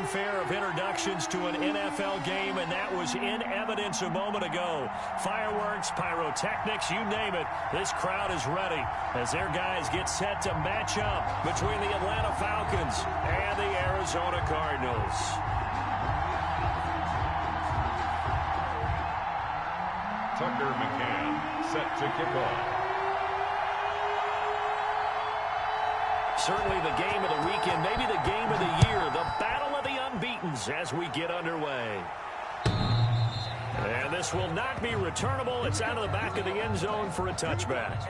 fanfare of introductions to an NFL game, and that was in evidence a moment ago. Fireworks, pyrotechnics, you name it. This crowd is ready as their guys get set to match up between the Atlanta Falcons and the Arizona Cardinals. Tucker McCann set to kick off. Certainly the game of the weekend, maybe the game of the year, the battle of the unbeatens as we get underway. And this will not be returnable. It's out of the back of the end zone for a touchback.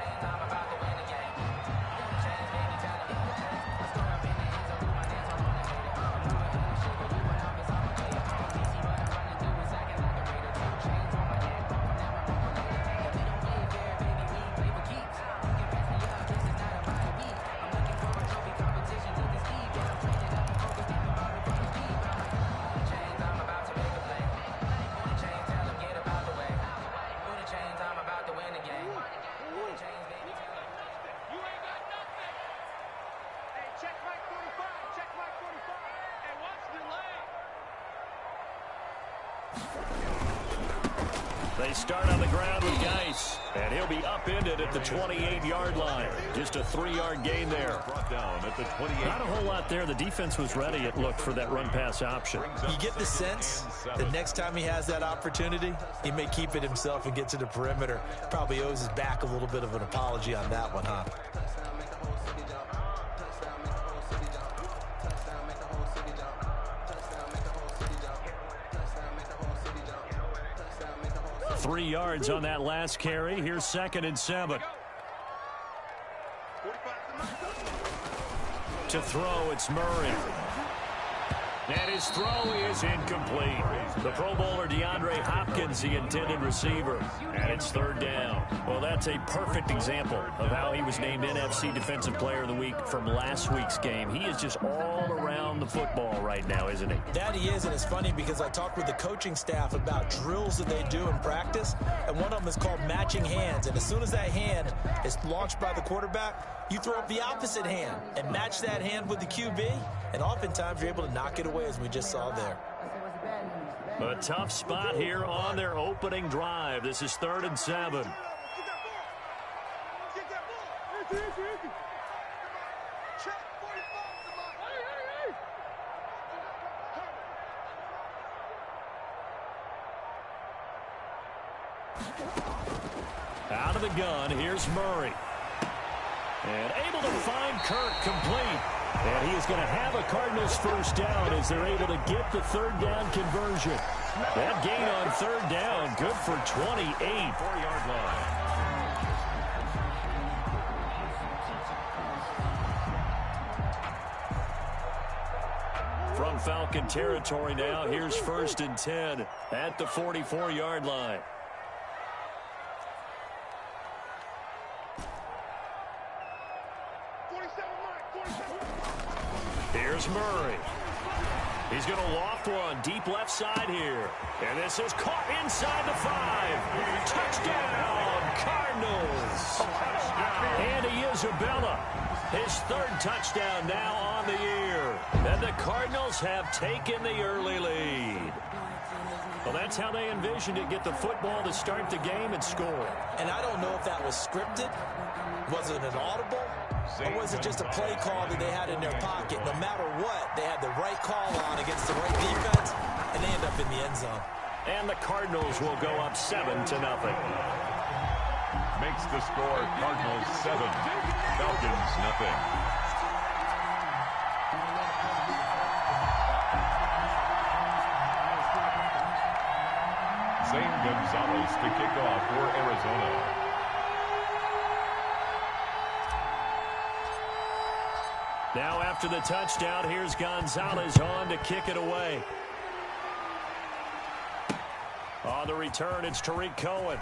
They start on the ground with Geis, and he'll be upended at the 28-yard line. Just a 3-yard gain there. Brought down at the 28. Not a whole lot there. The defense was ready, it looked, for that run-pass option. You get the sense that next time he has that opportunity, he may keep it himself and get to the perimeter. Probably owes his back a little bit of an apology on that one, huh? Three yards on that last carry. Here's 2nd and 7. To throw, it's Murray. And his throw is incomplete. The Pro Bowler DeAndre Hopkins, the intended receiver. And it's 3rd down. Well, that's a perfect example of how he was named NFC Defensive Player of the Week from last week's game. He is just all around the football right now, isn't he? That he is, and it's funny because I talked with the coaching staff about drills that they do in practice, and one of them is called matching hands. And as soon as that hand is launched by the quarterback, you throw up the opposite hand and match that hand with the QB, and oftentimes you're able to knock it away, as we just saw there. A tough spot here on their opening drive. This is 3rd and 7. Out of the gun, here's Murray. And able to find Kirk complete. And he is going to have a Cardinals 1st down as they're able to get the 3rd down conversion. That gain on 3rd down, good for 28. 4-yard line. From Falcon territory now, here's 1st and 10 at the 44-yard line. Here's Murray. He's going to loft one deep left side here. And this is caught inside the 5. Touchdown, Cardinals. Andy Isabella, his 3rd touchdown now on the year. And the Cardinals have taken the early lead. Well, that's how they envisioned it, get the football to start the game and score. And I don't know if that was scripted. Was it an audible? Or was it just a play call that they had in their pocket? No matter what, they had the right call on against the right defense, and they end up in the end zone. And the Cardinals will go up 7-0. Makes the score Cardinals 7, Falcons nothing. Zane Gonzalez to kick off for Arizona. Now after the touchdown, here's Gonzalez on to kick it away. On the return, it's Tariq Cohen.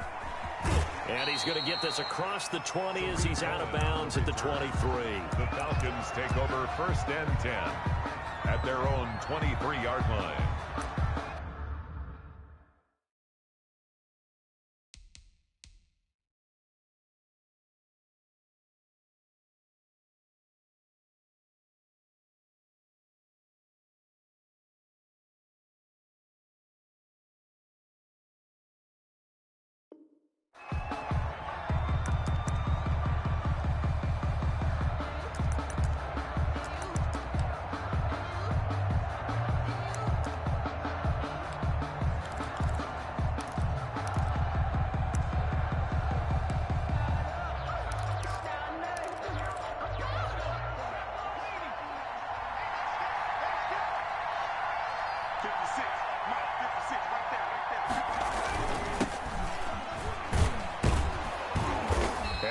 And he's going to get this across the 20 as he's out of bounds at the 23. The Falcons take over 1st and 10 at their own 23-yard line.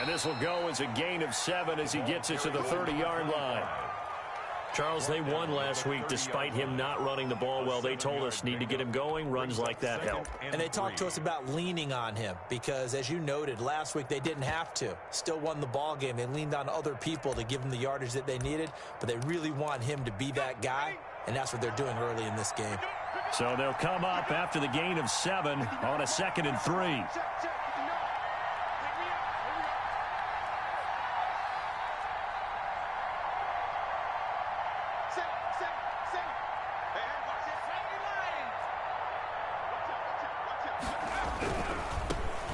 And this will go as a gain of 7 as he gets it to the 30-yard line. Charles, they won last week despite him not running the ball well. They told us need to get him going. Runs like that help. And they talked to us about leaning on him because, as you noted, last week they didn't have to. Still won the ball game. They leaned on other people to give them the yardage that they needed, but they really want him to be that guy, and that's what they're doing early in this game. So they'll come up after the gain of 7 on a 2nd and 3.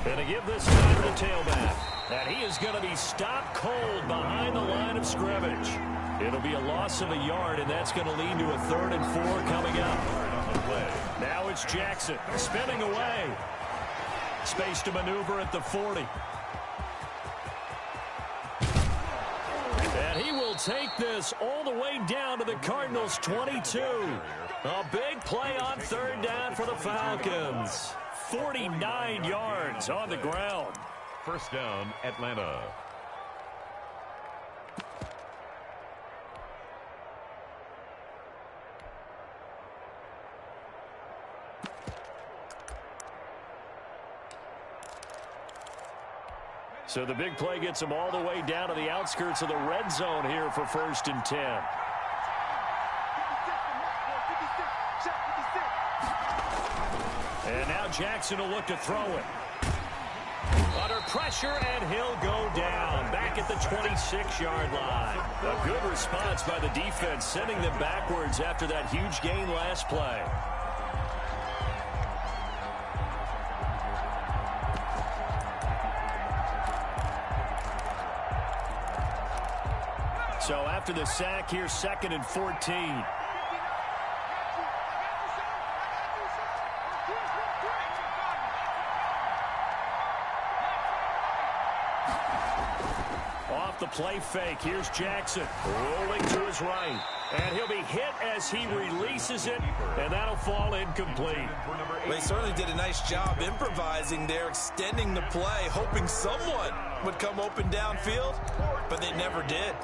And to give this time to the tailback. And he is going to be stopped cold behind the line of scrimmage. It'll be a loss of a yard, and that's going to lead to a 3rd and 4 coming up. Now it's Jackson spinning away. Space to maneuver at the 40. And he will take this all the way down to the Cardinals' 22. A big play on 3rd down for the Falcons. 49 yards on the ground. First down, Atlanta. So the big play gets him all the way down to the outskirts of the red zone here for 1st and 10. And now Jackson will look to throw it. Under pressure, and he'll go down. Back at the 26-yard line. A good response by the defense, sending them backwards after that huge gain last play. So after the sack, here's 2nd and 14. The play fake. Here's Jackson rolling to his right. And he'll be hit as he releases it, and that'll fall incomplete. They certainly did a nice job improvising there, extending the play, hoping someone would come open downfield, but they never did.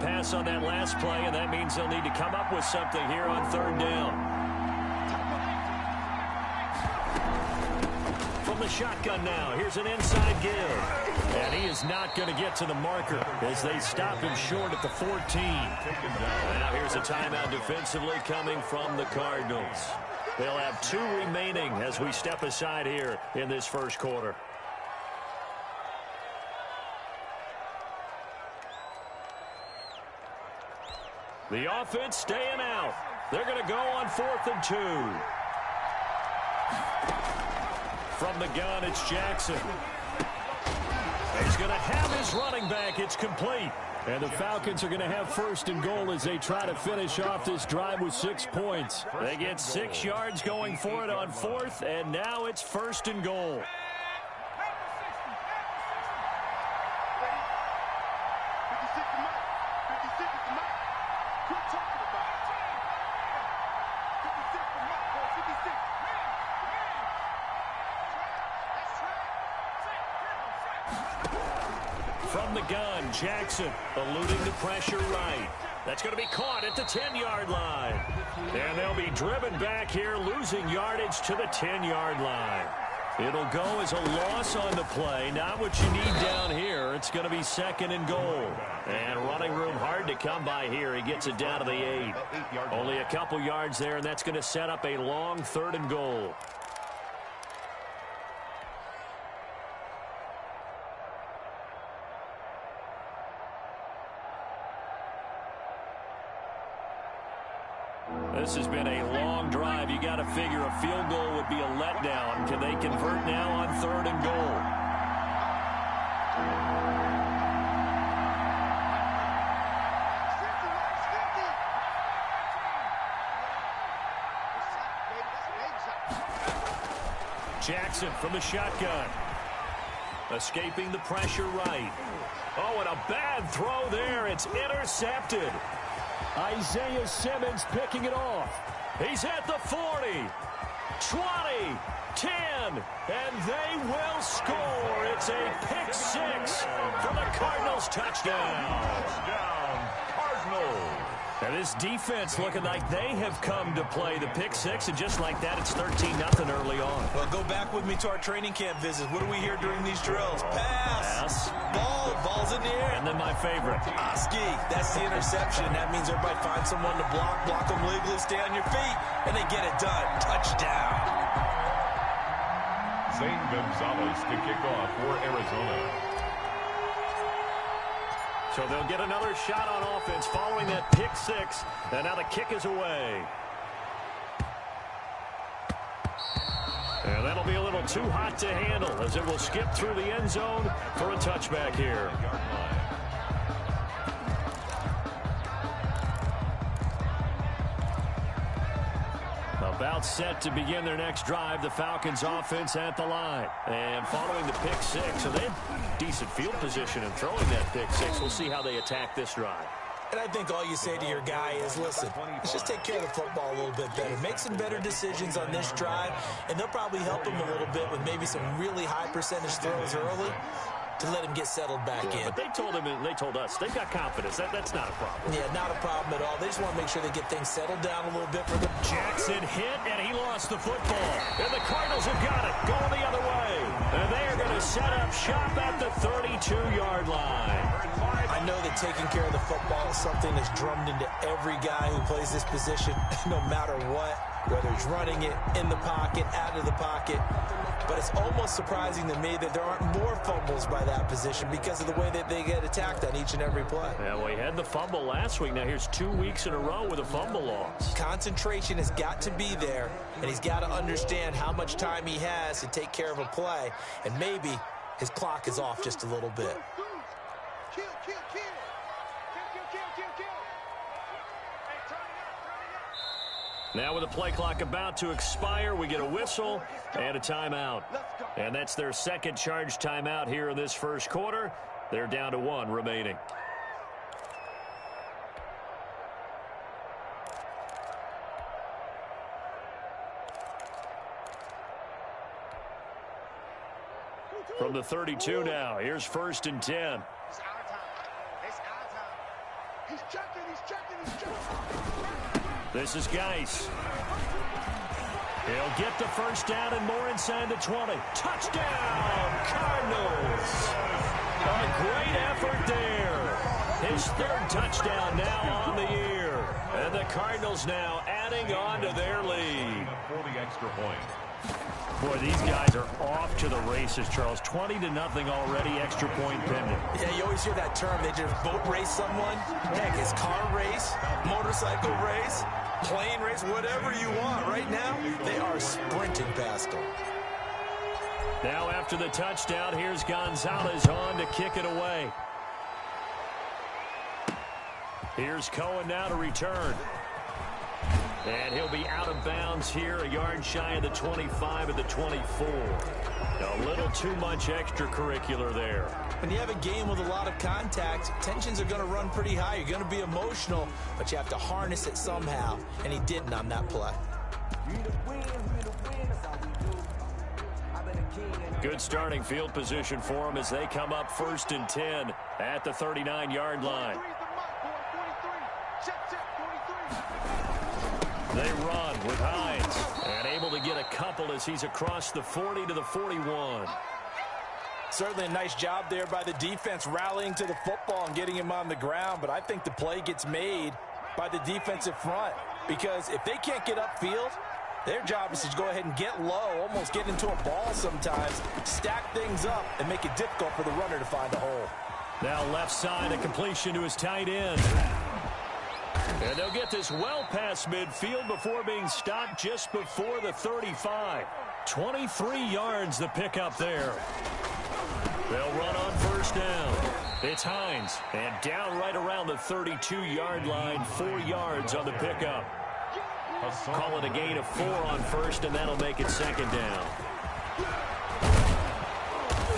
Pass on that last play, and that means they'll need to come up with something here on 3rd down. From the shotgun now, here's an inside give. And he is not going to get to the marker as they stop him short at the 14. Now here's a timeout defensively coming from the Cardinals. They'll have 2 remaining as we step aside here in this 1st quarter. The offense staying out. They're going to go on 4th and 2. From the gun, it's Jackson. He's going to have his running back. It's complete. And the Falcons are going to have 1st and goal as they try to finish off this drive with 6 points. They get 6 yards going for it on 4th, and now it's 1st and goal. From the gun, Jackson eluding the pressure right. That's going to be caught at the 10-yard line. And they'll be driven back here, losing yardage to the 10-yard line. It'll go as a loss on the play. Not what you need down here. It's going to be 2nd and goal. And running room hard to come by here. He gets it down to the 8. Only a couple yards there, and that's going to set up a long 3rd and goal. This has been a long drive. You got to figure a field goal would be a letdown. Can they convert now on 3rd and goal? Jackson from the shotgun. Escaping the pressure right. Oh, and a bad throw there. It's intercepted. Isaiah Simmons picking it off. He's at the 40, 20, 10, and they will score. It's a pick six for the Cardinals. Touchdown. Touchdown, Cardinals. And this defense looking like they have come to play the pick six, and just like that, it's 13-0 early on. Well, go back with me to our training camp visit. What do we hear during these drills? Pass. Ball's in the air. And then my favorite. Oski, that's the interception. That means everybody finds someone to block them legally, stay on your feet, and they get it done. Touchdown. Zane Gonzalez to kick off for Arizona. So they'll get another shot on offense following that pick six. And now the kick is away. And that'll be a little too hot to handle as it will skip through the end zone for a touchback here. About set to begin their next drive, the Falcons offense at the line. And following the pick six, so they have decent field position in throwing that pick six. We'll see how they attack this drive. And I think all you say to your guy is, listen, let's just take care of the football a little bit better. Make some better decisions on this drive, and they'll probably help him a little bit with maybe some really high percentage throws early to let him get settled back in. But they told him, and they told us, they've got confidence. That's not a problem. Yeah, not a problem at all. They just want to make sure they get things settled down a little bit for them. Jackson hit, and he lost the football. And the Cardinals have got it, going the other way. And they are going to set up shop at the 32-yard line. I know that taking care of the football is something that's drummed into every guy who plays this position, no matter what, whether he's running it, in the pocket, out of the pocket. But it's almost surprising to me that there aren't more fumbles by that position because of the way that they get attacked on each and every play. Yeah, well, he had the fumble last week. Now here's 2 weeks in a row with a fumble loss. Concentration has got to be there, and he's got to understand how much time he has to take care of a play, and maybe his clock is off just a little bit. Now with the play clock about to expire, we get a whistle and a timeout. And that's their second charge timeout here in this first quarter. They're down to one remaining. From the 32 now, here's 1st and 10. It's our time. It's our time. He's checking. This is Geis. He'll get the first down and more inside the 20. Touchdown, Cardinals. A great effort there. His third touchdown now on the year. And the Cardinals now adding on to their lead. For the extra point. Boy, these guys are off to the races, Charles. 20-0 already, extra point pending. Yeah, you always hear that term. They just boat race someone. Heck, it's car race, motorcycle race, plane race, whatever you want. Right now, they are sprinting past them. Now after the touchdown, here's Gonzalez on to kick it away. Here's Cohen now to return. And he'll be out of bounds here, a yard shy of the 25 at the 24. A little too much extracurricular there. When you have a game with a lot of contact, tensions are going to run pretty high. You're going to be emotional, but you have to harness it somehow, and he didn't on that play. Good starting field position for him as they come up 1st and 10 at the 39-yard line. They run with Hines, and able to get a couple as he's across the 40 to the 41. Certainly a nice job there by the defense rallying to the football and getting him on the ground, but I think the play gets made by the defensive front because if they can't get upfield, their job is to go ahead and get low, almost get into a ball sometimes, stack things up, and make it difficult for the runner to find a hole. Now left side, a completion to his tight end. And they'll get this well past midfield before being stopped just before the 35. 23 yards the pickup there. They'll run on 1st down. It's Hines. And down right around the 32-yard line, 4 yards on the pickup. Call it a gain of 4 on 1st, and that'll make it 2nd down.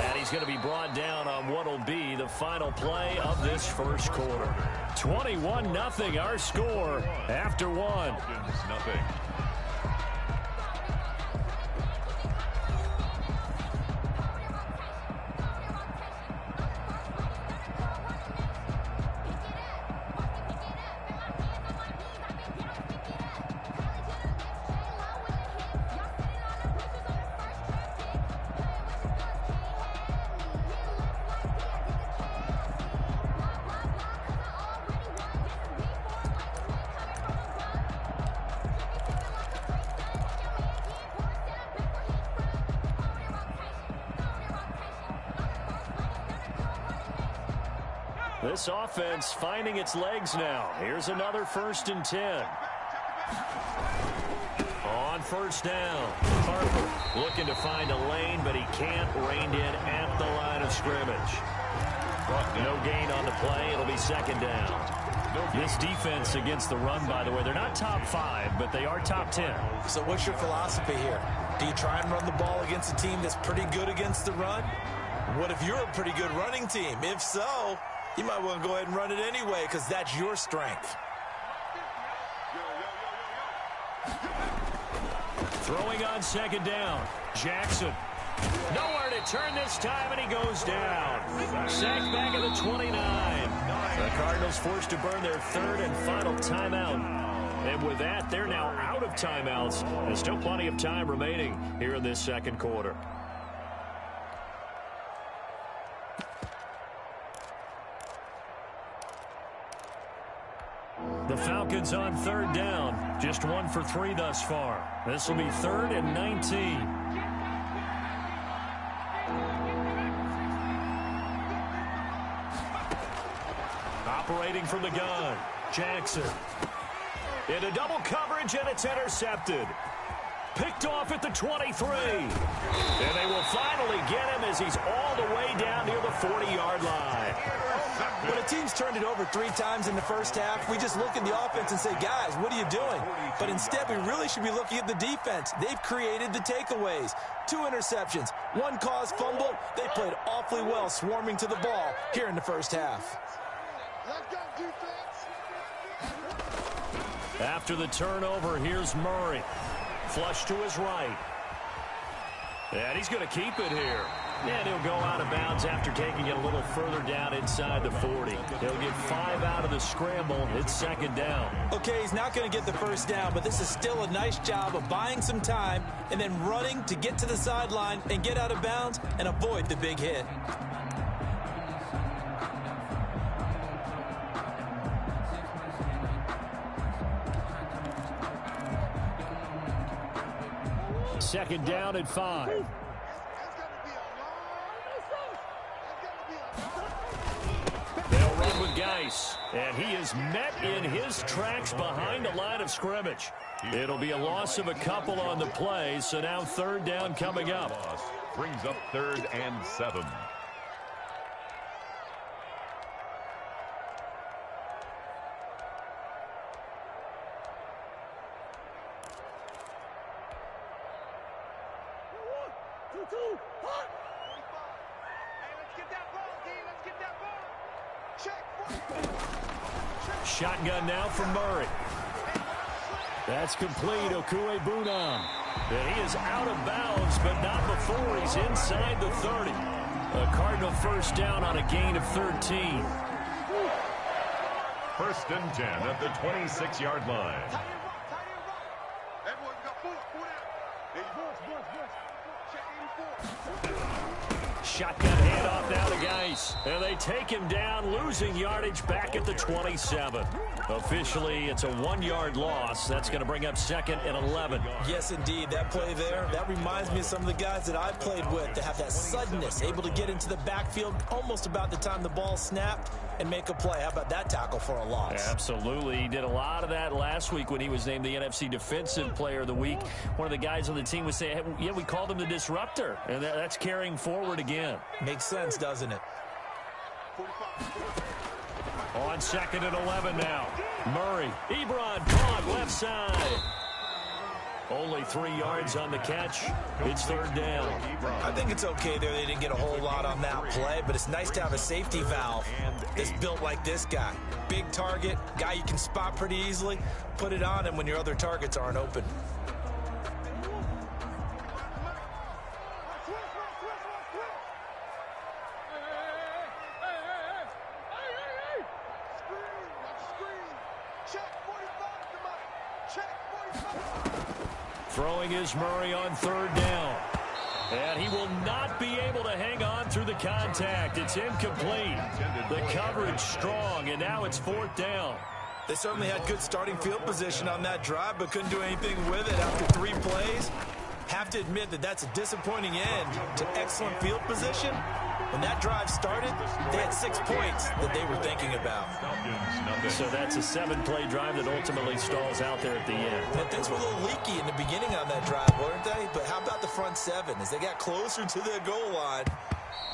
And he's going to be brought down on what will be the final play of this first quarter. 21-0 our score after one. Falcons, nothing. This offense finding its legs now. Here's another 1st and 10. On first down, Harper looking to find a lane, but he can't. Reined in at the line of scrimmage. No gain on the play. It'll be 2nd down. This defense against the run, by the way, they're not top 5, but they are top 10. So what's your philosophy here? Do you try and run the ball against a team that's pretty good against the run? What if you're a pretty good running team? If so, you might want to go ahead and run it anyway because that's your strength. Throwing on 2nd down. Jackson. Nowhere to turn this time, and he goes down. Sacked back at the 29. The Cardinals forced to burn their 3rd and final timeout. And with that, they're now out of timeouts. There's still plenty of time remaining here in this 2nd quarter. The Falcons on 3rd down. Just 1 for 3 thus far. This will be 3rd and 19. Operating from the gun. Jackson. Into double coverage, and it's intercepted. Picked off at the 23. And they will finally get him as he's all the way down near the 40-yard line. When a team's turned it over 3 times in the first half, we just look at the offense and say, guys, what are you doing? But instead, we really should be looking at the defense. They've created the takeaways. 2 interceptions, 1 caused fumble. They played awfully well swarming to the ball here in the first half. Let's go, defense. After the turnover, here's Murray. Flush to his right. And he's going to keep it here. And he'll go out of bounds after taking it a little further down inside the 40. He'll get 5 out of the scramble. It's 2nd down. Okay, he's not going to get the first down, but this is still a nice job of buying some time and then running to get to the sideline and get out of bounds and avoid the big hit. Second down at 5. They'll run with Geis, and he is met in his tracks behind the line of scrimmage. It'll be a loss of a couple on the play, so now 3rd down coming up. Brings up 3rd and 7. Shotgun now from Murray. That's complete. Okuebunam. And he is out of bounds, but not before he's inside the 30. A Cardinal 1st down on a gain of 13. 1st and 10 at the 26-yard line. Shotgun handoff now to Geis. And they take him down, losing yardage back at the 27. Officially, it's a 1-yard loss. That's going to bring up 2nd and 11. Yes, indeed. That play there, that reminds me of some of the guys that I've played with that have that suddenness, able to get into the backfield almost about the time the ball snapped and make a play. How about that tackle for a loss? Absolutely. He did a lot of that last week when he was named the NFC Defensive Player of the Week. One of the guys on the team would say, hey, yeah, we called him the disruptor. And that's carrying forward again. Makes sense, doesn't it? On 2nd and 11 now. Murray. Ebron caught left side. Only 3 yards on the catch. It's third down. I think it's okay there. They didn't get a whole lot on that play, but it's nice to have a safety valve that's built like this guy. Big target, guy you can spot pretty easily. Put it on him when your other targets aren't open. Throwing is Murray on third down. And he will not be able to hang on through the contact. It's incomplete. The coverage strong, and now it's fourth down. They certainly had good starting field position on that drive, but couldn't do anything with it after 3 plays. Have to admit that that's a disappointing end to excellent field position. When that drive started, they had 6 points that they were thinking about. So that's a 7-play drive that ultimately stalls out there at the end. And things were a little leaky in the beginning on that drive, weren't they? But how about the front 7? As they got closer to their goal line,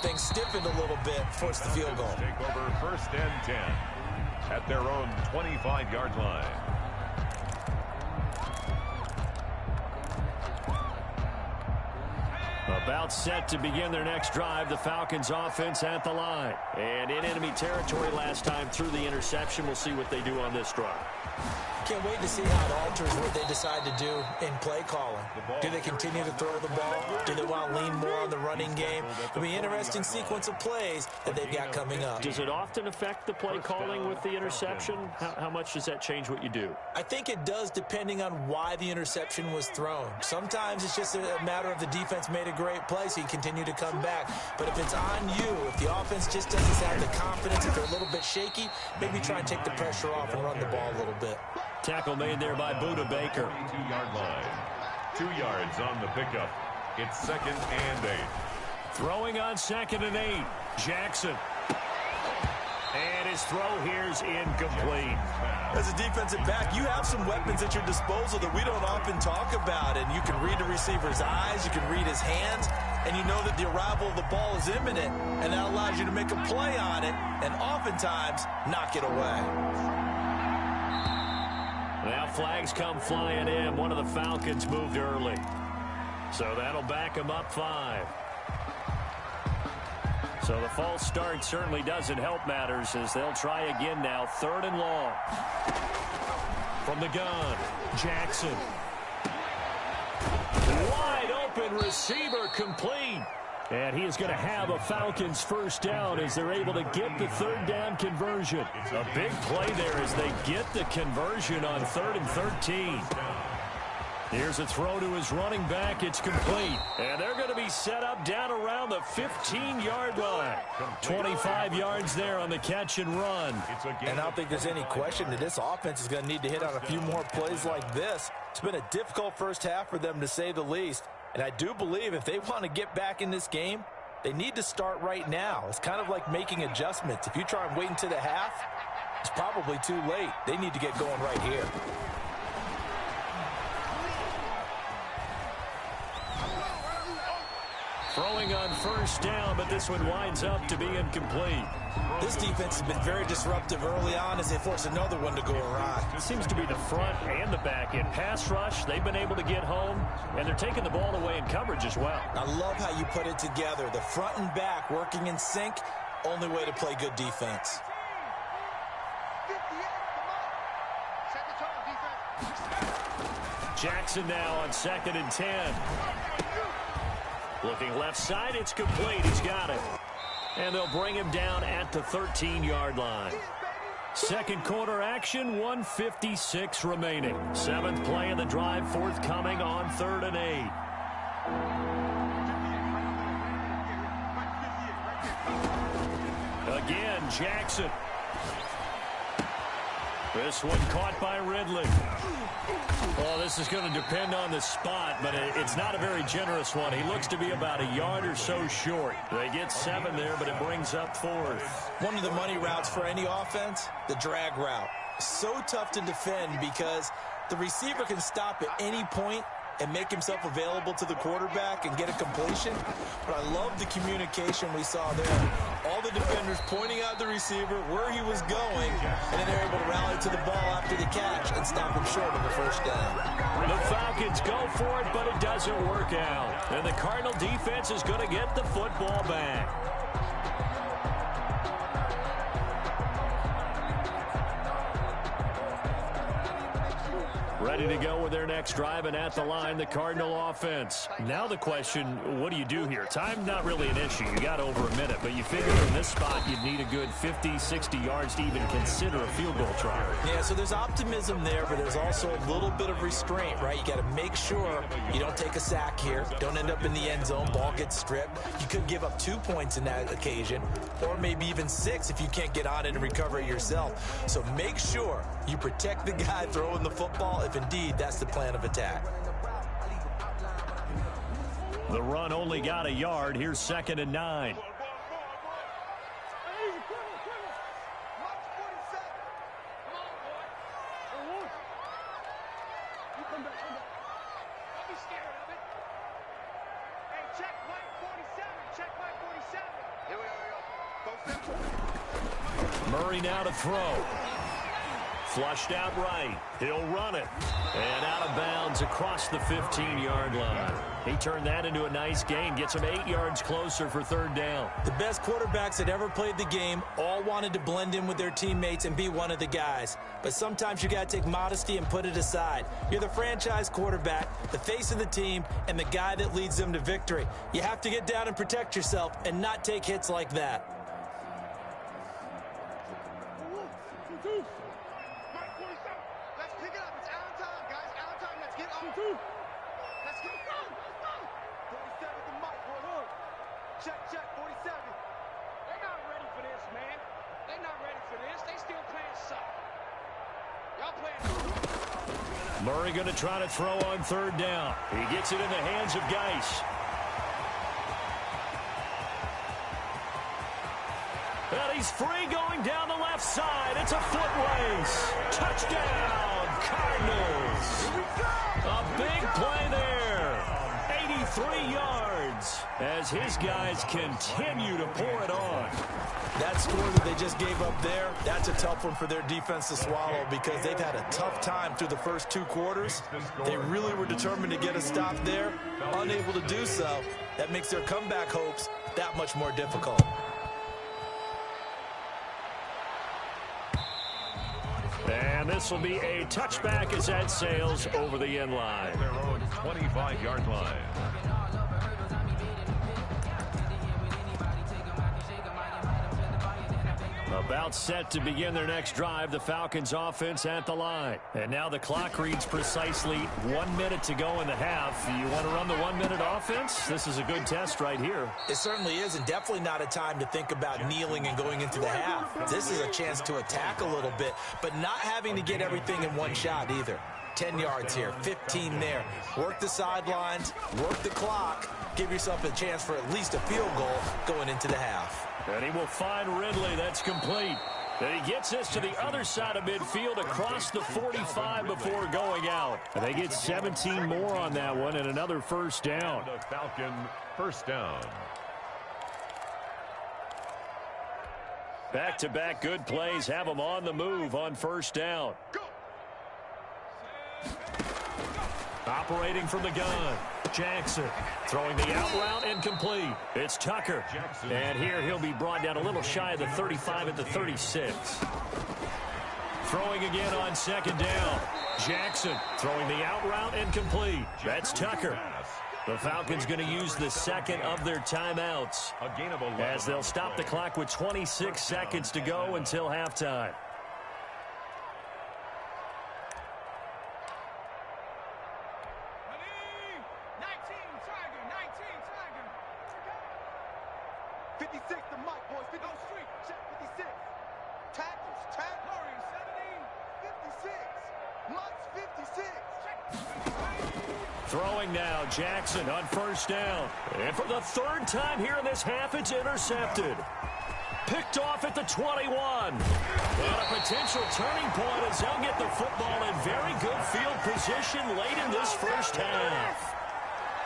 things stiffened a little bit, forced the field goal. Take over first and 10 at their own 25-yard line. About set to begin their next drive, the Falcons offense at the line. And in enemy territory last time through the interception. We'll see what they do on this drive. Can't wait to see how it alters what they decide to do in play calling. Do they continue to throw the ball? Do they want to lean more on the running game? It'll be an interesting sequence of plays that they've got coming up. Does it often affect the play calling with the interception? How much does that change what you do? I think it does, depending on why the interception was thrown. Sometimes it's just a matter of the defense made a great play, so you continue to come back. But if it's on you, if the offense just doesn't have the confidence, if they're a little bit shaky, maybe try and take the pressure off and run the ball a little bit. Tackle made there by Buda Baker. 2-yard line. 2 yards on the pickup. It's second and 8. Throwing on second and 8. Jackson. And his throw here's incomplete. As a defensive back, you have some weapons at your disposal that we don't often talk about. And you can read the receiver's eyes, you can read his hands, and you know that the arrival of the ball is imminent, and that allows you to make a play on it and oftentimes knock it away. Now flags come flying in. One of the Falcons moved early. So that'll back them up 5. So the false start certainly doesn't help matters as they'll try again now. 3rd and long. From the gun, Jackson. Wide open receiver complete. And he is going to have a Falcons first down as they're able to get the 3rd down conversion. A big play there as they get the conversion on 3rd and 13. Here's a throw to his running back. It's complete. And they're going to be set up down around the 15-yard line. 25 yards there on the catch and run. And I don't think there's any question that this offense is going to need to hit on a few more plays like this. It's been a difficult first half for them, to say the least. And I do believe if they want to get back in this game, they need to start right now. It's kind of like making adjustments. If you try and wait until the half, it's probably too late. They need to get going right here. Throwing on first down, but this one winds up to be incomplete. This defense has been very disruptive early on as they force another one to go awry. It seems to be the front and the back end. Pass rush, they've been able to get home, and they're taking the ball away in coverage as well. I love how you put it together. The front and back working in sync, only way to play good defense. Jackson now on 2nd and 10. Looking left side, it's complete. He's got it. And they'll bring him down at the 13-yard line. Second quarter action, 1:56 remaining. 7th play of the drive forthcoming on 3rd and 8. Again, Jackson. This one caught by Ridley. Well, this is going to depend on the spot, but it's not a very generous one. He looks to be about a yard or so short. They get 7 there, but it brings up 4th. One of the money routes for any offense, the drag route. So tough to defend because the receiver can stop at any point and make himself available to the quarterback and get a completion. But I love the communication we saw there All the defenders pointing out the receiver, where he was going, and then they're able to rally to the ball after the catch and stop him short of the first down. The Falcons go for it, but it doesn't work out. And the Cardinal defense is going to get the football back. Ready to go with their next drive, and at the line, the Cardinal offense. Now the question, what do you do here? Time not really an issue. You got over a minute, but you figure in this spot you'd need a good 50, 60 yards to even consider a field goal try. Yeah, so there's optimism there, but there's also a little bit of restraint, right? You got to make sure you don't take a sack here. Don't end up in the end zone. Ball gets stripped. You could give up 2 points in that occasion, or maybe even 6 if you can't get on it and recover it yourself. So make sure you protect the guy throwing the football if indeed that's the plan of attack. The run only got a yard. Here's 2nd and 9. Murray now to throw. Flushed out right. He'll run it. And out of bounds across the 15-yard line. He turned that into a nice gain. Gets him 8 yards closer for 3rd down. The best quarterbacks that ever played the game all wanted to blend in with their teammates and be one of the guys. But sometimes you got to take modesty and put it aside. You're the franchise quarterback, the face of the team, and the guy that leads them to victory. You have to get down and protect yourself and not take hits like that. Murray going to try to throw on 3rd down. He gets it in the hands of Geis. And he's free going down the left side. It's a foot race. Touchdown, Cardinals. A big play there. 83 yards as his guys continue to pour it on. That score that they just gave up there, that's a tough one for their defense to swallow because they've had a tough time through the first 2 quarters. They really were determined to get a stop there, unable to do so. That makes their comeback hopes that much more difficult. And this will be a touchback as that sails over the end line. Their own 25-yard line. About set to begin their next drive, the Falcons offense at the line. And now the clock reads precisely 1 minute to go in the half. You want to run the 1 minute offense? This is a good test right here. It certainly is, and definitely not a time to think about kneeling and going into the half. This is a chance to attack a little bit, but not having to get everything in one shot either. 10 yards here, 15 there. Work the sidelines, work the clock, give yourself a chance for at least a field goal going into the half. And he will find Ridley. That's complete. And he gets this to the other side of midfield across the 45 before going out. And they get 17 more on that one and another 1st down. The Falcon 1st down. Back-to-back good plays have them on the move on 1st down. Operating from the gun. Jackson throwing the out route incomplete. It's Tucker. And here he'll be brought down a little shy of the 35 at the 36. Throwing again on 2nd down. Jackson throwing the out route incomplete. That's Tucker. The Falcons going to use the 2nd of their timeouts as they'll stop the clock with 26 seconds to go until halftime. Throwing now, Jackson on 1st down. And for the 3rd time here in this half, it's intercepted. Picked off at the 21. And a potential turning point as they'll get the football in very good field position late in this 1st half.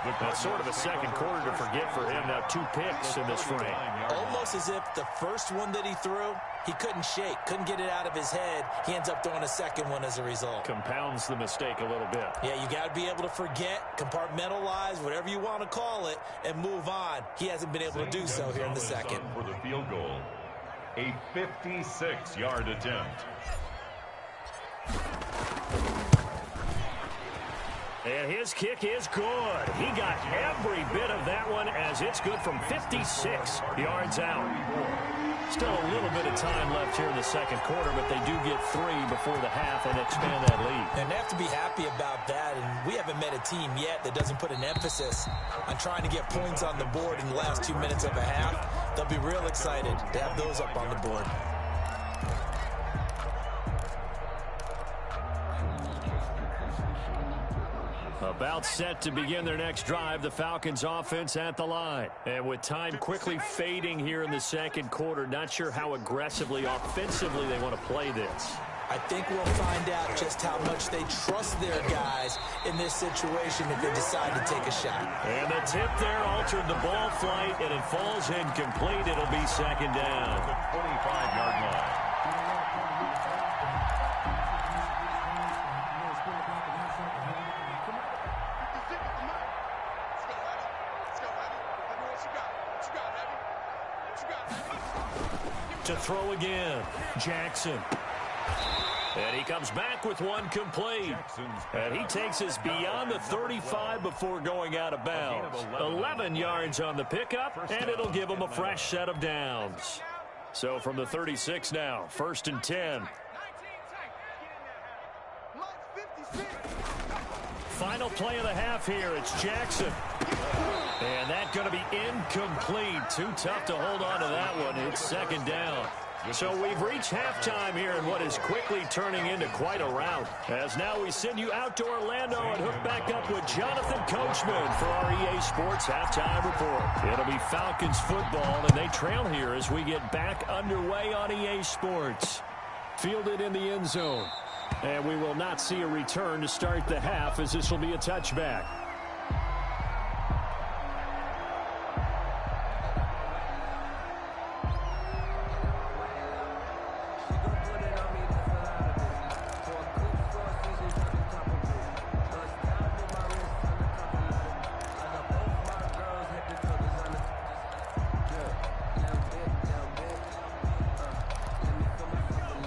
That's sort of a second quarter to forget for him. Now 2 picks in this frame. Almost as if the first one that he threw, he couldn't shake, couldn't get it out of his head. He ends up throwing a second one as a result. Compounds the mistake a little bit. Yeah, you got to be able to forget, compartmentalize, whatever you want to call it, and move on. He hasn't been able to do so here in the second. For the field goal, a 56-yard attempt. And his kick is good. He got every bit of that one as it's good from 56 yards out. Still a little bit of time left here in the second quarter, but they do get 3 before the half and expand that lead. And they have to be happy about that, and we haven't met a team yet that doesn't put an emphasis on trying to get points on the board in the last 2 minutes of a half. They'll be real excited to have those up on the board. About set to begin their next drive, the Falcons offense at the line. And with time quickly fading here in the second quarter, not sure how aggressively, offensively they want to play this. I think we'll find out just how much they trust their guys in this situation if they decide to take a shot. And the tip there altered the ball flight, and it falls incomplete. It'll be second down. 25-yard line. To throw again, Jackson. And he comes back with one complete. And he takes us beyond the 35 before going out of bounds. 11 yards on the pickup, and it'll give him a fresh set of downs. So from the 36 now, 1st and 10. Final play of the half here. It's Jackson. And that's going to be incomplete. Too tough to hold on to that one. It's second down. So we've reached halftime here in what is quickly turning into quite a rout. As now we send you out to Orlando and hook back up with Jonathan Coachman for our EA Sports Halftime Report. It'll be Falcons football, and they trail here as we get back underway on EA Sports. Fielded in the end zone. And we will not see a return to start the half, as this will be a touchback.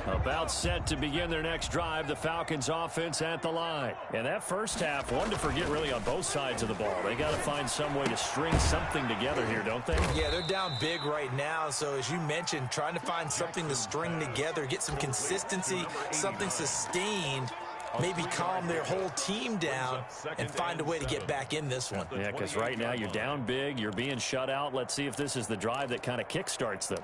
About set to begin their next drive, the Falcons offense at the line. And that first half, one to forget really on both sides of the ball. They got to find some way to string something together here, don't they? Yeah, they're down big right now. So as you mentioned, trying to find something to string together, get some consistency, something sustained, maybe calm their whole team down and find a way to get back in this one. Yeah, because right now you're down big, you're being shut out. Let's see if this is the drive that kind of kickstarts them.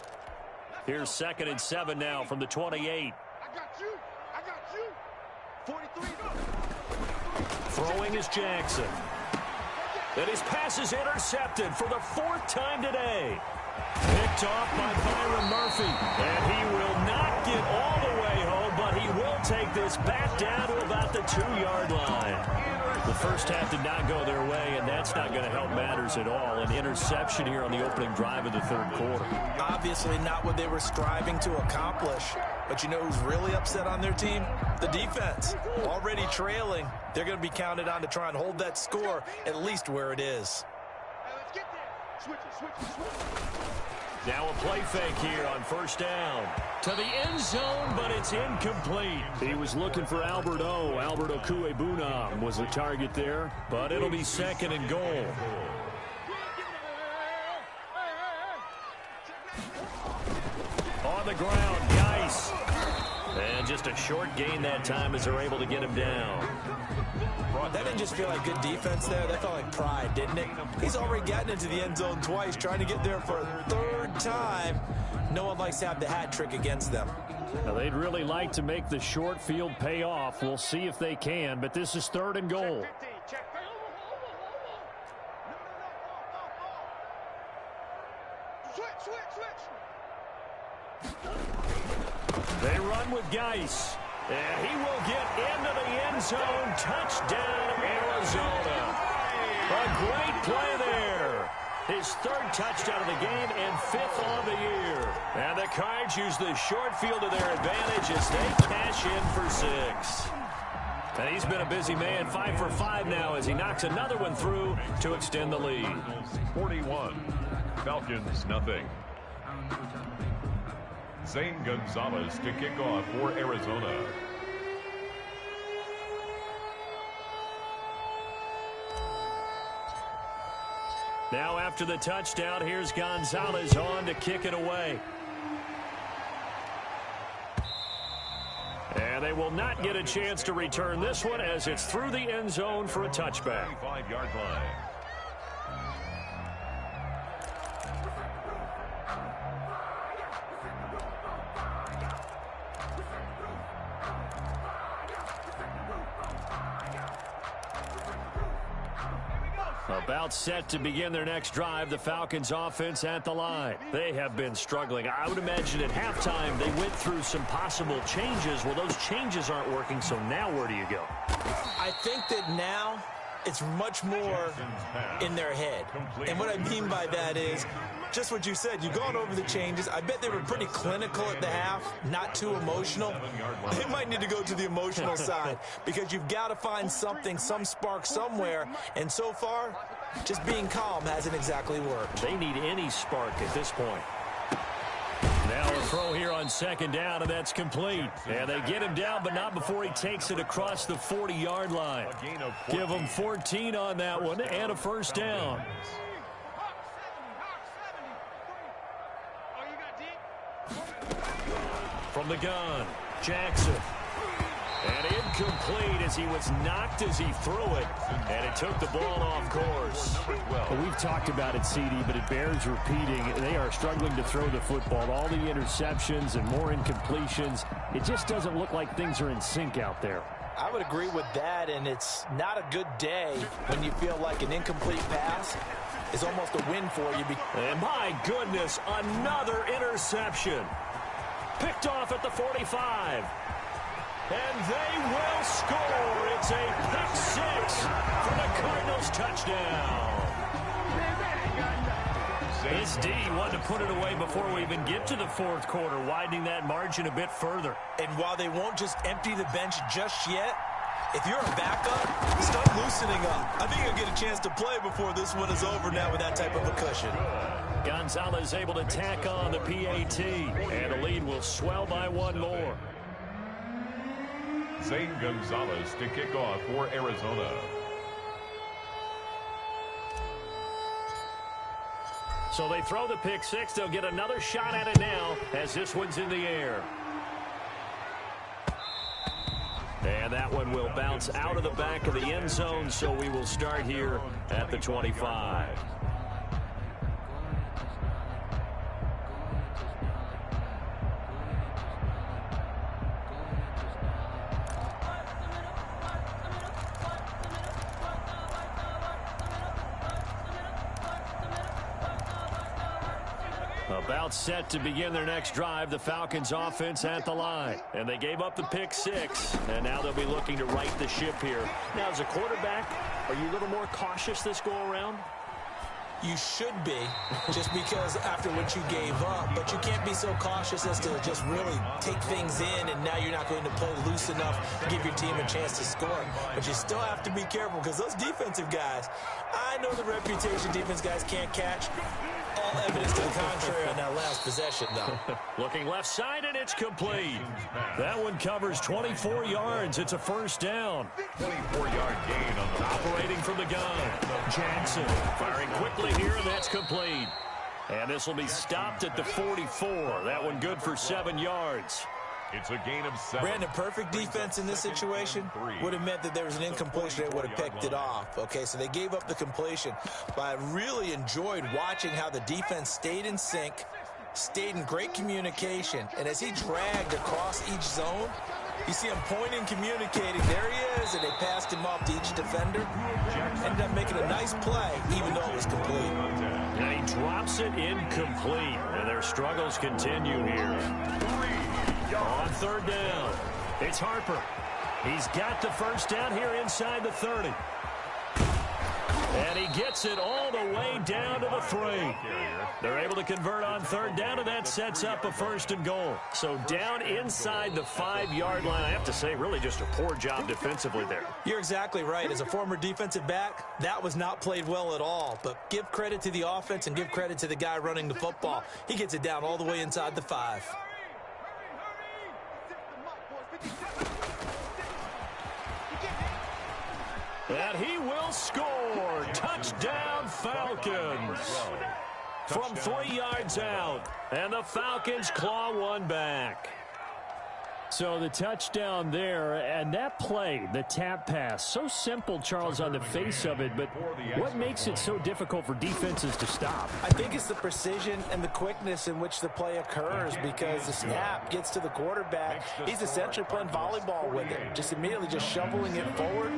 Here's 2nd and 7 now from the 28. I got you. I got you. 43. Throwing is Jackson. And his pass is intercepted for the 4th time today. Picked off by Byron Murphy. And he will not get all the way home, but he will take this back down to about the 2-yard line. The first half did not go their way, and that's not going to help matters at all. An interception here on the opening drive of the 3rd quarter. Obviously not what they were striving to accomplish. But you know who's really upset on their team? The defense. Already trailing. They're going to be counted on to try and hold that score at least where it is. Hey, let's get there. Switch it. Now a play fake here on 1st down. To the end zone, but it's incomplete. He was looking for Albert O. Albert Okuebunam was the target there, but it'll be 2nd and goal. On the ground, Geis. And just a short gain that time as they're able to get him down. That didn't just feel like good defense there. That felt like pride, didn't it? He's already gotten into the end zone twice, trying to get there for a 3rd time. No one likes to have the hat trick against them. Now, they'd really like to make the short field pay off. We'll see if they can, but this is 3rd and goal. They run with Geis. And he will get into the end zone. Touchdown, Arizona. A great play there. His third touchdown of the game and 5th on the year. And the Cards use the short field to their advantage as they cash in for 6. And he's been a busy man, 5 for 5 now as he knocks another one through to extend the lead. 41, Falcons nothing. Zane Gonzalez to kick off for Arizona. Now after the touchdown, here's Gonzalez on to kick it away. And they will not get a chance to return this one as it's through the end zone for a touchback. 25-yard line. About set to begin their next drive, the Falcons offense at the line. They have been struggling. I would imagine at halftime they went through some possible changes. Well, those changes aren't working, so now where do you go? I think that now it's much more in their head. And what I mean by that is just what you said. You've gone over the changes. I bet they were pretty clinical at the half, not too emotional. They might need to go to the emotional side because you've got to find something, some spark somewhere. And so far, just being calm hasn't exactly worked. They need any spark at this point. Now a throw here on second down, and that's complete. And they get him down, but not before he takes it across the 40-yard line. Give him 14 on that one and a first down. From the gun, Jackson. And incomplete as he was knocked as he threw it. And it took the ball off course. Well, we've talked about it, CD, but it bears repeating. They are struggling to throw the football. All the interceptions and more incompletions. It just doesn't look like things are in sync out there. I would agree with that, and it's not a good day when you feel like an incomplete pass is almost a win for you. And my goodness, another interception. Picked off at the 45. And they will score. It's a pick 6 for the Cardinals touchdown. This D wanted to put it away before we even get to the fourth quarter, widening that margin a bit further. And while they won't just empty the bench just yet, if you're a backup, start loosening up. I think you'll get a chance to play before this one is over now with that type of a cushion. Gonzalez able to tack on the PAT, and the lead will swell by one more. Zane Gonzalez to kick off for Arizona. So they throw the pick 6. They'll get another shot at it now as this one's in the air. And that one will bounce out of the back of the end zone, so we will start here at the 25. About set to begin their next drive, the Falcons offense at the line. And they gave up the pick 6, and now they'll be looking to right the ship here. Now, as a quarterback, are you a little more cautious this go-around? You should be, just because after what you gave up, but you can't be so cautious as to just really take things in, and now you're not going to play loose enough to give your team a chance to score. But you still have to be careful because those defensive guys, I know the reputation defense guys can't catch. All evidence to the contrary on that last possession, though. Looking left side, and it's complete. That one covers 24 yards. It's a first down. 24-yard gain on the operating from the gun. Jackson firing quickly here, and that's complete. And this will be stopped at the 44. That one good for 7 yards. It's a gain of 7. Brandon, perfect defense in this situation would have meant that there was an incompletion. They would have picked it off. Okay, so they gave up the completion. But I really enjoyed watching how the defense stayed in sync, stayed in great communication. And as he dragged across each zone, you see him pointing, communicating. There he is, and they passed him off to each defender. Ended up making a nice play, even though it was complete. And he drops it incomplete. And their struggles continue here. On third down, it's Harper. He's got the first down here inside the 30. And he gets it all the way down to the 3. They're able to convert on third down, and that sets up a 1st and goal. So down inside the 5-yard line. I have to say, really just a poor job defensively there. You're exactly right. As a former defensive back, that was not played well at all. But give credit to the offense and give credit to the guy running the football. He gets it down all the way inside the 5. And he will score. Touchdown, Falcons. From 3 yards out. And the Falcons claw one back. So the touchdown there, and that play, the tap pass, so simple, Charles, on the face of it, but what makes it so difficult for defenses to stop? I think it's the precision and the quickness in which the play occurs, because the snap gets to the quarterback. He's essentially playing volleyball with it, just immediately just shoveling it forward.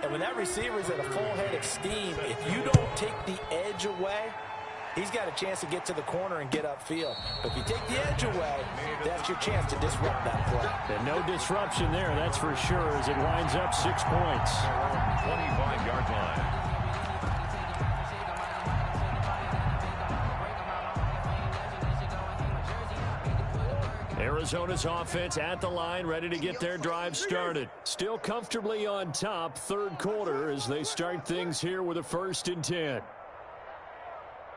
And when that receiver is at a full head of steam, if you don't take the edge away, he's got a chance to get to the corner and get upfield. But if you take the edge away, that's your chance to disrupt that play. And no disruption there, that's for sure, as it winds up 6 points. 25-yard line. Arizona's offense at the line, ready to get their drive started. Still comfortably on top, 3rd quarter, as they start things here with a 1st and 10.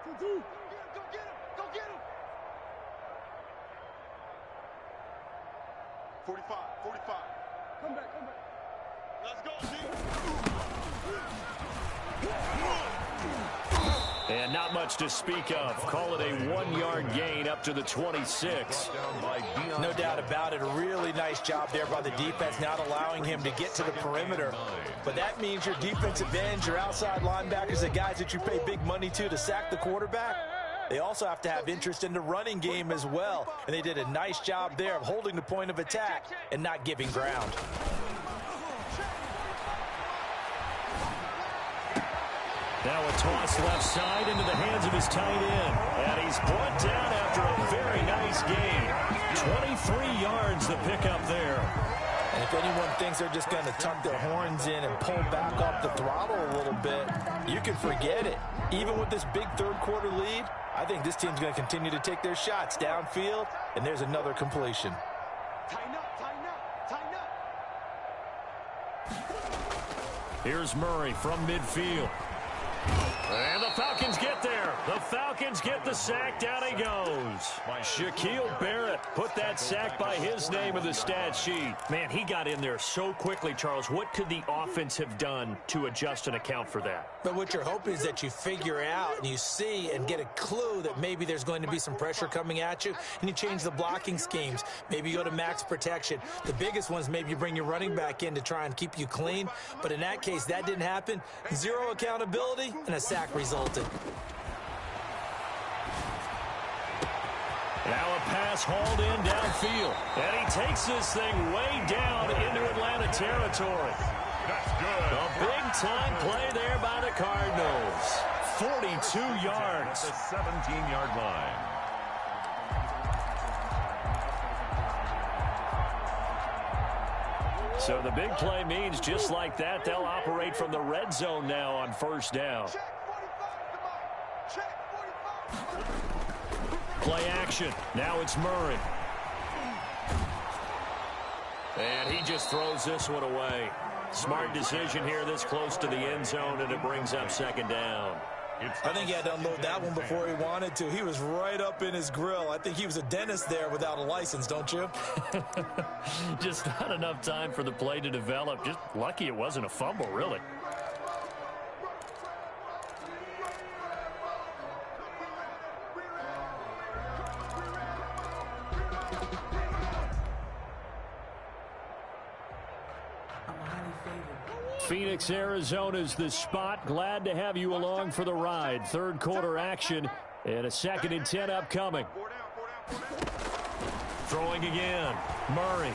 Go get him! Go get him! 45. Come back. Let's go, G. And not much to speak of. Call it a 1-yard gain up to the 26. No doubt about it. A really nice job there by the defense, not allowing him to get to the perimeter. But that means your defensive ends, your outside linebackers, the guys that you pay big money to sack the quarterback, they also have to have interest in the running game as well. And they did a nice job there of holding the point of attack and not giving ground. Now a toss left side into the hands of his tight end. And he's brought down after a very nice game. 23 yards the pickup there. And if anyone thinks they're just going to tuck their horns in and pull back off the throttle a little bit, you can forget it. Even with this big 3rd quarter lead, I think this team's going to continue to take their shots downfield, and there's another completion. Tighten up. Here's Murray from midfield. And the Falcons get there. The Falcons get the sack. Down he goes. Shaquille Barrett put that sack by his name in the stat sheet. Man, he got in there so quickly, Charles. What could the offense have done to adjust and account for that? But what you're hoping is that you figure out and you see and get a clue that maybe there's going to be some pressure coming at you, and you change the blocking schemes. Maybe you go to max protection. The biggest ones, maybe you bring your running back in to try and keep you clean. But in that case, that didn't happen. 0 accountability, and a sack resulted. Now a pass hauled in downfield. And he takes this thing way down into Atlanta territory. That's good. A big-time play there by the Cardinals. 42 yards. At the 17-yard line. So the big play means just like that, they'll operate from the red zone now on 1st down. Play action. Now it's Murray. And he just throws this one away. Smart decision here this close to the end zone, and it brings up 2nd down. I think he had to unload that one before he wanted to. He was right up in his grill. I think he was a dentist there without a license, don't you? Just not enough time for the play to develop. Just lucky it wasn't a fumble, really. Phoenix, Arizona's the spot. Glad to have you along for the ride. 3rd quarter action and a 2nd and 10 upcoming. Throwing again. Murray.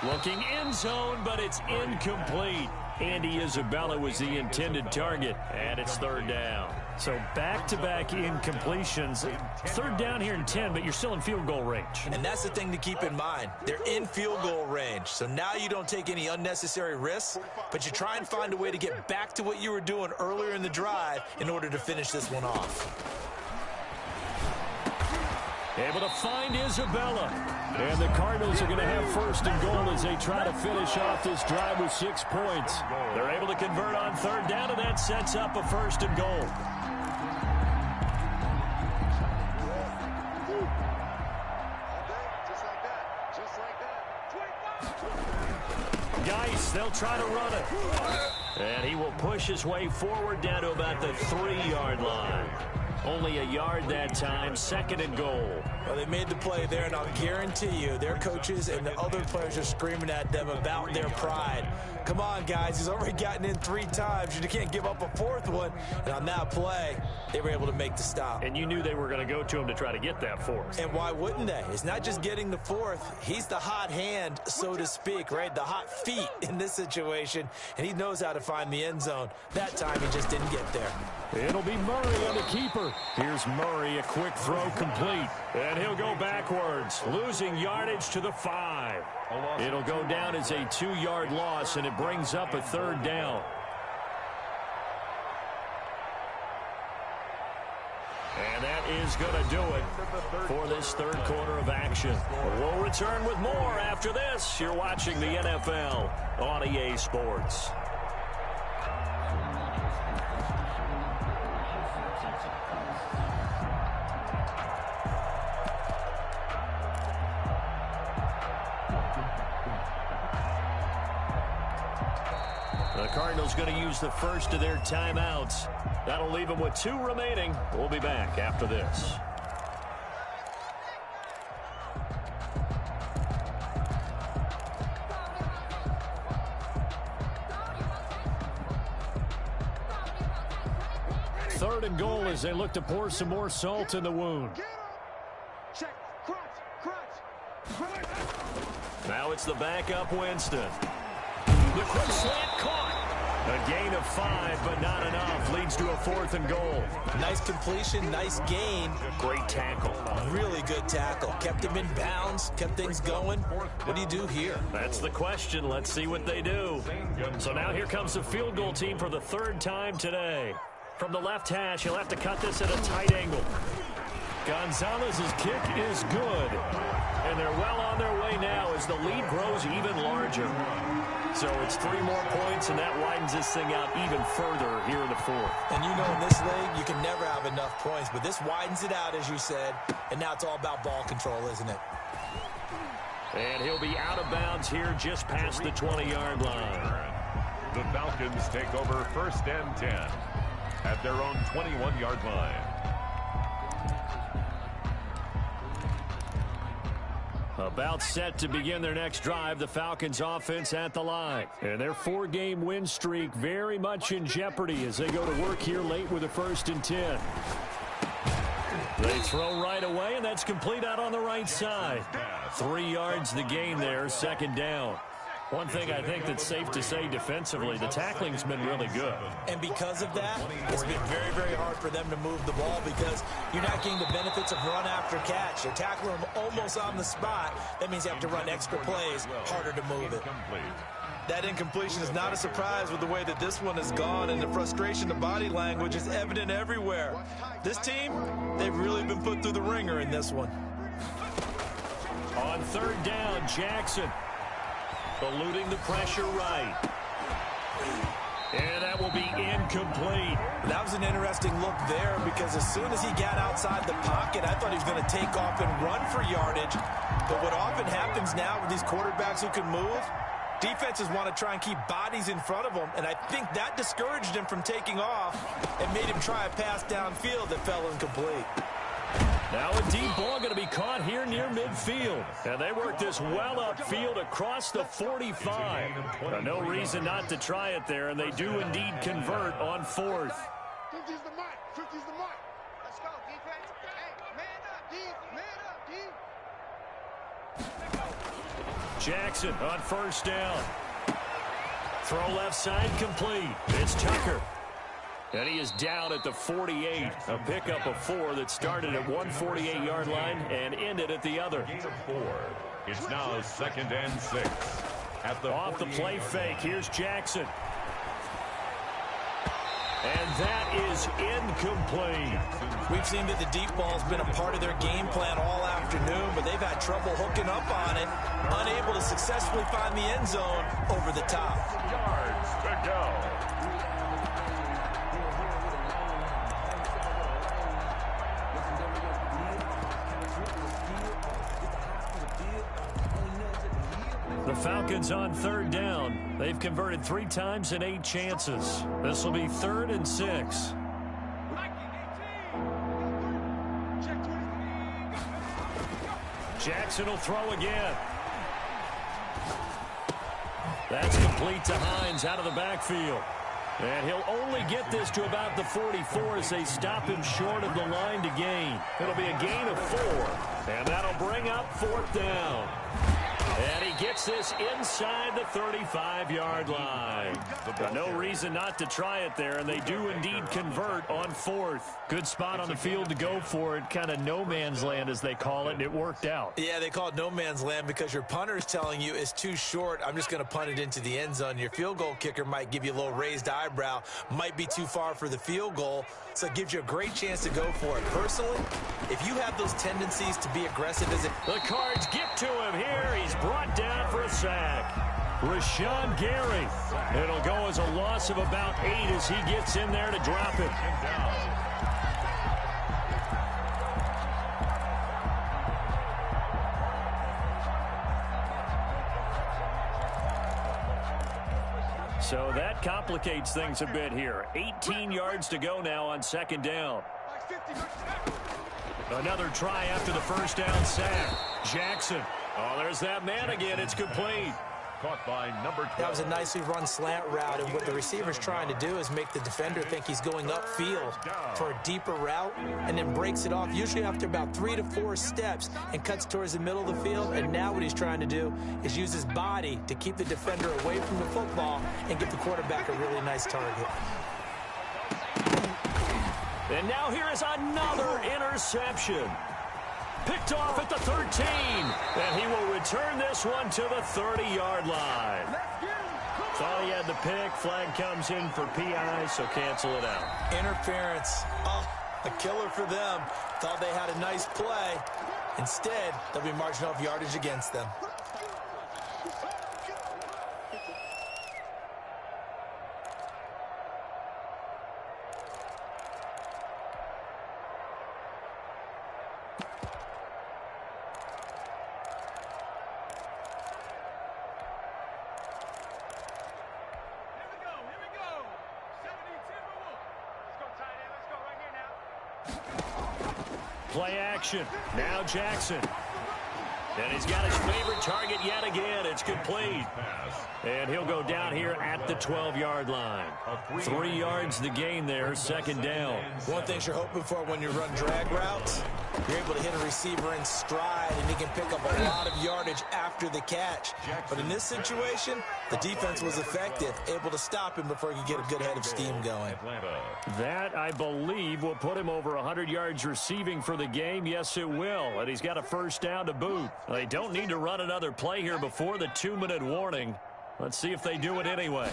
Looking end zone, but it's incomplete. Andy Isabella was the intended target, and it's third down. So back-to-back incompletions. Third down here in 10, but you're still in field goal range. And that's the thing to keep in mind. They're in field goal range. So now you don't take any unnecessary risks, but you try and find a way to get back to what you were doing earlier in the drive in order to finish this one off. Able to find Isabella. And the Cardinals are going to have first and goal as they try to finish off this drive with 6 points. They're able to convert on third down, and that sets up a first and goal. Geis, they'll try to run it. And he will push his way forward down to about the 3-yard line. Only a yard that time, second and goal. Well, they made the play there, and I'll guarantee you their coaches and the other players are screaming at them about their pride. Come on, guys. He's already gotten in 3 times. You can't give up a 4th one. And on that play, they were able to make the stop. And you knew they were going to go to him to try to get that 4th. And why wouldn't they? It's not just getting the 4th. He's the hot hand, so to speak, right? The hot feet in this situation. And he knows how to find the end zone. That time, he just didn't get there. It'll be Murray on the keeper. Here's Murray, a quick throw complete. And he'll go backwards, losing yardage to the 5. It'll go down as a 2-yard loss, and it brings up a third down. And that is going to do it for this third quarter of action. We'll return with more after this. You're watching the NFL on EA Sports. The Cardinals going to use the first of their timeouts. That'll leave them with 2 remaining. We'll be back after this. Third and goal as they look to pour some more salt in the wound. Now it's the backup Winston. The quick slant caught. A gain of 5, but not enough. Leads to a 4th and goal. Nice completion, nice gain. Great tackle. Really good tackle. Kept him in bounds, kept things going. What do you do here? That's the question. Let's see what they do. So now here comes the field goal team for the 3rd time today. From the left hash, he'll have to cut this at a tight angle. Gonzalez's kick is good. And they're well on their way now as the lead grows even larger. So it's 3 more points, and that widens this thing out even further here in the 4th. And you know in this league, you can never have enough points, but this widens it out, as you said, and now it's all about ball control, isn't it? And he'll be out of bounds here just past the 20-yard line. The Falcons take over first and 10 at their own 21-yard line. About set to begin their next drive, the Falcons offense at the line. And their 4-game win streak very much in jeopardy as they go to work here late with a 1st and 10. They throw right away, and that's complete out on the right side. 3 yards the gain there, 2nd down. One thing I think that's safe to say defensively, the tackling's been really good. And because of that, it's been very, very hard for them to move the ball because you're not getting the benefits of run after catch. You're tackling them almost on the spot. That means you have to run extra plays, harder to move it. That incompletion is not a surprise with the way that this one has gone, and the frustration, the body language is evident everywhere. This team, they've really been put through the ringer in this one. On 3rd down, Jackson. Eluding the pressure right. And that will be incomplete. That was an interesting look there because as soon as he got outside the pocket, I thought he was going to take off and run for yardage. But what often happens now with these quarterbacks who can move, defenses want to try and keep bodies in front of them, and I think that discouraged him from taking off and made him try a pass downfield that fell incomplete. Now a deep ball going to be caught here near midfield. And they work this well upfield across the 45. No reason not to try it there, and they do indeed convert on 4th. 50's the mark. 50's the mark. Let's go, defense. Hey, man up, D. Man up, D. Jackson on 1st down. Throw left side complete. It's Tucker. And he is down at the 48. A pickup of 4 that started at 148-yard line and ended at the other. Gain of 4. It's now 2nd and 6. At the off the play fake. Here's Jackson. And that is incomplete. We've seen that the deep ball's been a part of their game plan all afternoon, but they've had trouble hooking up on it, unable to successfully find the end zone over the top. Yards to go. The Falcons on 3rd down. They've converted 3 times in 8 chances. This will be 3rd and 6. Jackson will throw again. That's complete to Hines out of the backfield. And he'll only get this to about the 44 as they stop him short of the line to gain. It'll be a gain of 4. And that'll bring up 4th down. And he gets this inside the 35-yard line. No reason not to try it there, and they do indeed convert on 4th. Good spot on the field to go for it, kind of no man's land as they call it, and it worked out. Yeah, they call it no man's land because your punter is telling you it's too short. I'm just going to punt it into the end zone. Your field goal kicker might give you a little raised eyebrow, might be too far for the field goal, so it gives you a great chance to go for it. Personally, if you have those tendencies to be aggressive as the Cards get to him here. He's brought down for a sack. Rashawn Gary. It'll go as a loss of about 8 as he gets in there to drop him. So that complicates things a bit here. 18 yards to go now on 2nd down. Another try after the 1st down sack. Jackson. Oh, there's that man again. It's complete. Caught by number 12. That was a nicely run slant route, and what the receiver's trying to do is make the defender think he's going upfield for a deeper route and then breaks it off, usually after about 3 to 4 steps, and cuts towards the middle of the field. And now what he's trying to do is use his body to keep the defender away from the football and give the quarterback a really nice target. And now here is another interception. Picked off at the 13. And he will return this one to the 30-yard line. Thought he had the pick. Flag comes in for PI, so cancel it out. Interference. Oh, a killer for them. Thought they had a nice play. Instead, there'll be margin of yardage against them. Play action. Now Jackson. And he's got his favorite target yet again. It's complete. And he'll go down here at the 12-yard line. 3 yards to gain there, 2nd down. One thing you're hoping for when you run drag routes, you're able to hit a receiver in stride, and he can pick up a lot of yardage after the catch. But in this situation, the defense was effective, able to stop him before he could get a good head of steam going. That, I believe, will put him over 100 yards receiving for the game. Yes, it will. And he's got a 1st down to boot. They don't need to run another play here before the 2-minute warning. Let's see if they do it anyway.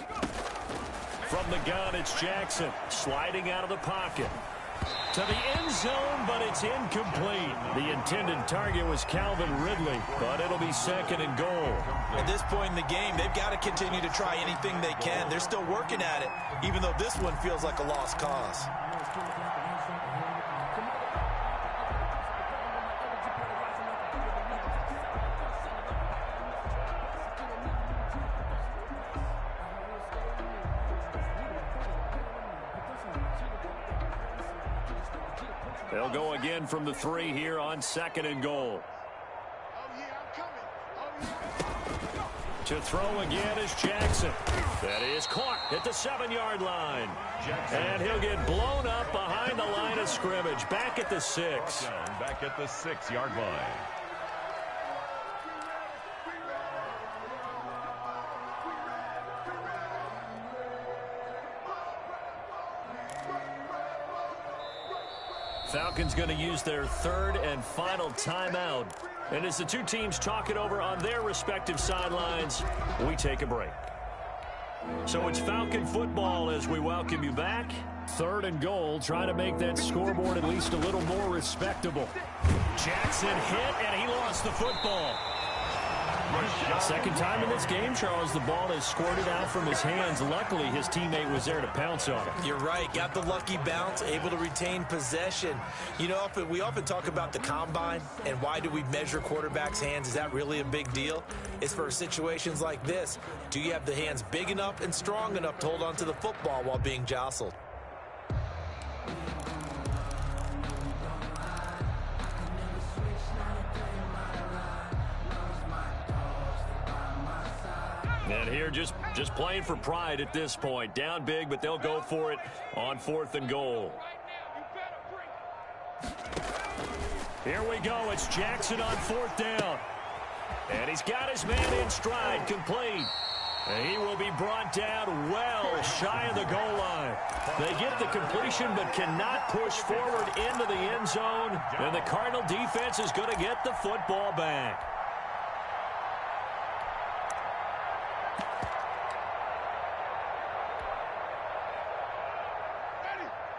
From the gun, it's Jackson sliding out of the pocket to the end zone, but it's incomplete. The intended target was Calvin Ridley, but it'll be 2nd and goal. At this point in the game, they've got to continue to try anything they can. They're still working at it, even though this one feels like a lost cause. They'll go again from the 3 here on 2nd and goal. To throw again is Jackson. That is caught at the 7-yard line. And he'll get blown up behind the line of scrimmage. Back at the 6. Back at the 6-yard line. Falcons going to use their third and final timeout. And as the two teams talk it over on their respective sidelines, we take a break. So it's Falcon football as we welcome you back. 3rd and goal, trying to make that scoreboard at least a little more respectable. Jackson hit, and he lost the football. Second time in this game, Charles, the ball has squirted out from his hands. Luckily, his teammate was there to pounce on it. You're right. Got the lucky bounce, able to retain possession. You know, we often talk about the combine and why do we measure quarterbacks' hands. Is that really a big deal? It's for situations like this. Do you have the hands big enough and strong enough to hold on to the football while being jostled? And here just playing for pride at this point. Down big, but they'll go for it on 4th and goal. Here we go. It's Jackson on 4th down. And he's got his man in stride, complete. And he will be brought down well shy of the goal line. They get the completion but cannot push forward into the end zone. And the Cardinal defense is going to get the football back.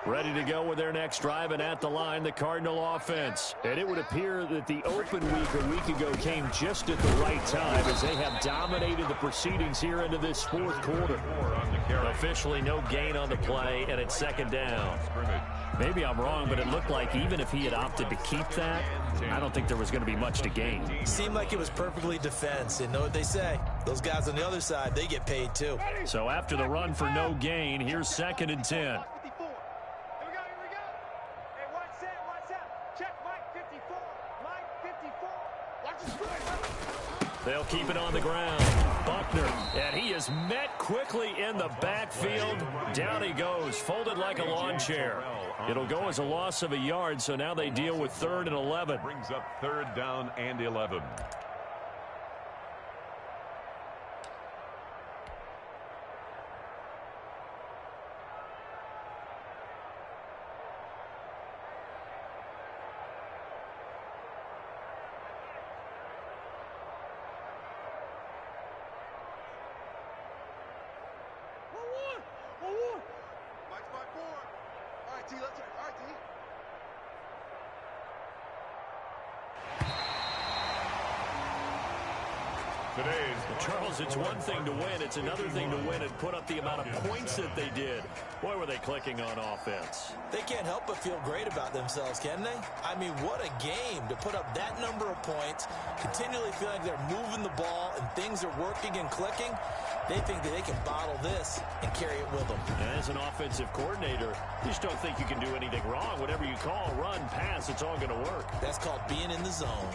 Ready to go with their next drive, and at the line, the Cardinal offense. And it would appear that the open week a week ago came just at the right time as they have dominated the proceedings here into this 4th quarter. Officially no gain on the play, and it's 2nd down. Maybe I'm wrong, but it looked like even if he had opted to keep that, I don't think there was going to be much to gain. Seemed like it was perfectly defense. And know what they say? Those guys on the other side, they get paid too. So after the run for no gain, here's 2nd and 10. They'll keep it on the ground. Buckner, and he is met quickly in the backfield. Down he goes, folded like a lawn chair. It'll go as a loss of a yard, so now they deal with 3rd and 11. Brings up 3rd down and 11. Charles, it's one thing to win. It's another thing to win and put up the amount of points that they did. Boy, were they clicking on offense. They can't help but feel great about themselves, can they? I mean, what a game to put up that number of points, continually feel like they're moving the ball and things are working and clicking. They think that they can bottle this and carry it with them. And as an offensive coordinator, you just don't think you can do anything wrong. Whatever you call, run, pass, it's all going to work. That's called being in the zone.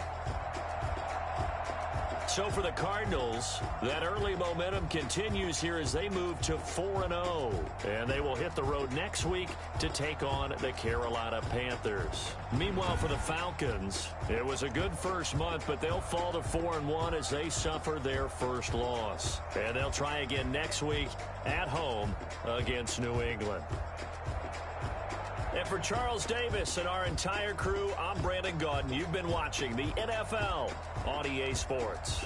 So for the Cardinals, that early momentum continues here as they move to 4-0. And they will hit the road next week to take on the Carolina Panthers. Meanwhile, for the Falcons, it was a good first month, but they'll fall to 4-1 as they suffer their first loss. And they'll try again next week at home against New England. And for Charles Davis and our entire crew, I'm Brandon Gaudin. You've been watching the NFL on EA Sports.